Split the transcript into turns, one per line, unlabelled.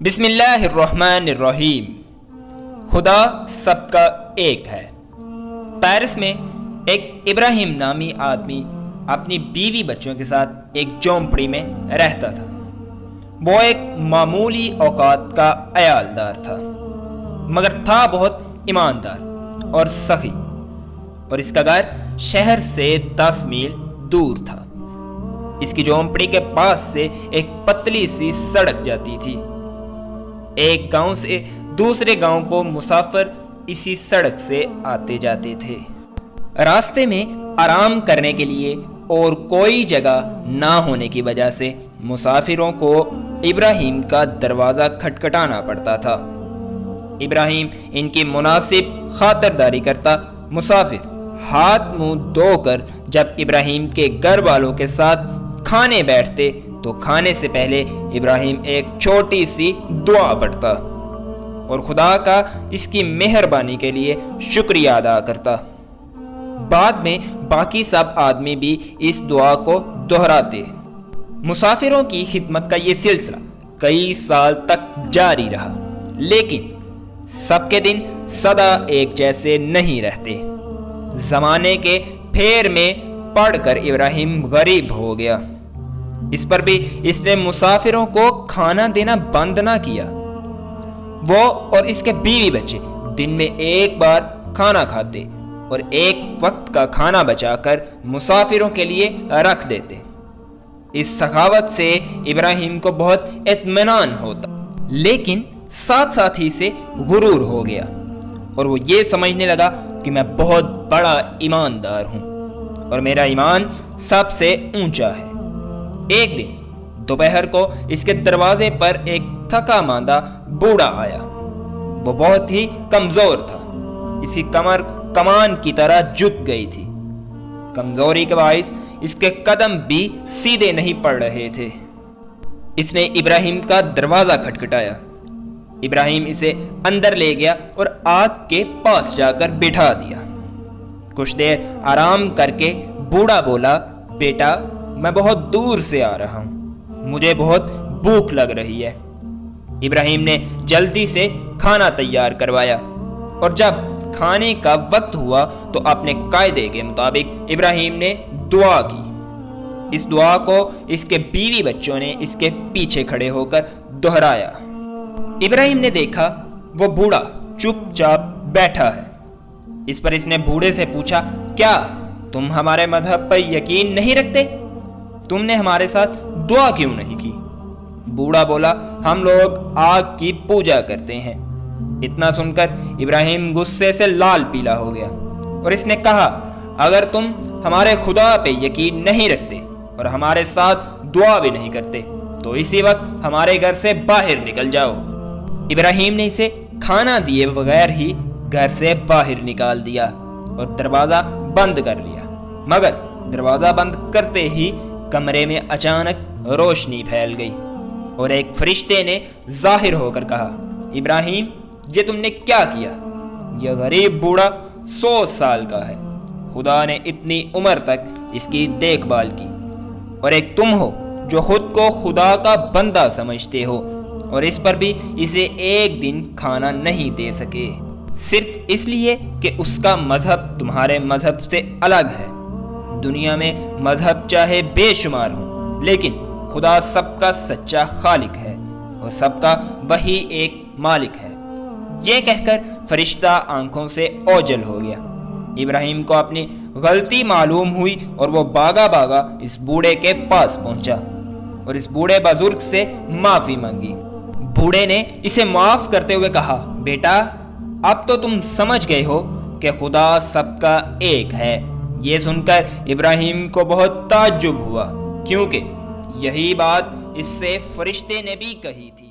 بسم اللہ الرحمن الرحیم۔ خدا سب کا ایک ہے۔ پیرس میں ایک ابراہیم نامی آدمی اپنی بیوی بچوں کے ساتھ ایک جھونپڑی میں رہتا تھا۔ وہ ایک معمولی اوقات کا عیالدار تھا، مگر تھا بہت ایماندار اور سخی، اور اس کا گھر شہر سے 10 میل دور تھا۔ اس کی جھونپڑی کے پاس سے ایک پتلی سی سڑک جاتی تھی۔ ایک گاؤں سے دوسرے گاؤں کو مسافر اسی سڑک سے آتے جاتے تھے۔ راستے میں آرام کرنے کے لیے اور کوئی جگہ نہ ہونے کی وجہ سے مسافروں کو ابراہیم کا دروازہ کھٹکھٹانا پڑتا تھا۔ ابراہیم ان کی مناسب خاطرداری کرتا۔ مسافر ہاتھ منہ دھو کر جب ابراہیم کے گھر والوں کے ساتھ کھانے بیٹھتے تو کھانے سے پہلے ابراہیم ایک چھوٹی سی دعا پڑھتا اور خدا کا اس کی مہربانی کے لیے شکریہ ادا کرتا۔ بعد میں باقی سب آدمی بھی اس دعا کو دہراتے۔ مسافروں کی خدمت کا یہ سلسلہ کئی سال تک جاری رہا، لیکن سب کے دن سدا ایک جیسے نہیں رہتے۔ زمانے کے پھیر میں پڑ کر ابراہیم غریب ہو گیا۔ اس پر بھی اس نے مسافروں کو کھانا دینا بند نہ کیا۔ وہ اور اس کے بیوی بچے دن میں ایک بار کھانا کھاتے اور ایک وقت کا کھانا بچا کر مسافروں کے لیے رکھ دیتے۔ اس سخاوت سے ابراہیم کو بہت اطمینان ہوتا، لیکن ساتھ ساتھ ہی سے غرور ہو گیا اور وہ یہ سمجھنے لگا کہ میں بہت بڑا ایماندار ہوں اور میرا ایمان سب سے اونچا ہے۔ ایک دن دوپہر کو اس کے دروازے پر ایک تھکا ماندہ بوڑھا آیا۔ وہ بہت ہی کمزور تھا، اس کی کمر کمان کی طرح جھک گئی تھی۔ کمزوری کے باعث اس کے قدم بھی سیدھے نہیں پڑ رہے تھے۔ اس نے ابراہیم کا دروازہ کھٹکھٹایا۔ ابراہیم اسے اندر لے گیا اور آگ کے پاس جا کر بٹھا دیا۔ کچھ دیر آرام کر کے بوڑھا بولا، بیٹا میں بہت دور سے آ رہا ہوں، مجھے بہت بھوک لگ رہی ہے۔ ابراہیم نے جلدی سے کھانا تیار کروایا اور جب کھانے کا وقت ہوا تو اپنے قاعدے کے مطابق ابراہیم نے دعا کی۔ اس دعا کو اس کے بیوی بچوں نے اس کے پیچھے کھڑے ہو کر دہرایا۔ ابراہیم نے دیکھا وہ بوڑھا چپ چاپ بیٹھا ہے۔ اس پر اس نے بوڑھے سے پوچھا، کیا تم ہمارے مذہب پر یقین نہیں رکھتے؟ تم نے ہمارے ساتھ دعا کیوں نہیں کی؟ بوڑھا بولا، ہم لوگ آگ کی پوجا کرتے ہیں۔ اتنا سن کر ابراہیم غصے سے لال پیلا ہو گیا اور اس نے کہا، اگر تم ہمارے خدا پہ یقین نہیں رکھتے اور ہمارے ساتھ دعا بھی نہیں کرتے تو اسی وقت ہمارے گھر سے باہر نکل جاؤ۔ ابراہیم نے اسے کھانا دیے بغیر ہی گھر سے باہر نکال دیا اور دروازہ بند کر لیا، مگر دروازہ بند کرتے ہی کمرے میں اچانک روشنی پھیل گئی اور ایک فرشتے نے ظاہر ہو کر کہا، ابراہیم یہ تم نے کیا کیا؟ یہ غریب بوڑھا 100 سال کا ہے، خدا نے اتنی عمر تک اس کی دیکھ بھال کی، اور ایک تم ہو جو خود کو خدا کا بندہ سمجھتے ہو اور اس پر بھی اسے ایک دن کھانا نہیں دے سکے، صرف اس لیے کہ اس کا مذہب تمہارے مذہب سے الگ ہے۔ دنیا میں مذہب چاہے بے شمار ہوں، لیکن خدا سب کا سچا خالق ہے اور سب کا وہی ایک مالک ہے۔ یہ کہہ کر فرشتہ آنکھوں سے اوجھل ہو گیا۔ ابراہیم کو اپنی غلطی معلوم ہوئی اور وہ بھاگا بھاگا اس بوڑھے کے پاس پہنچا اور اس بوڑھے بزرگ سے معافی مانگی۔ بوڑھے نے اسے معاف کرتے ہوئے کہا، بیٹا اب تو تم سمجھ گئے ہو کہ خدا سب کا ایک ہے۔ یہ سن کر ابراہیم کو بہت تعجب ہوا، کیونکہ یہی بات اس سے فرشتے نے بھی کہی تھی۔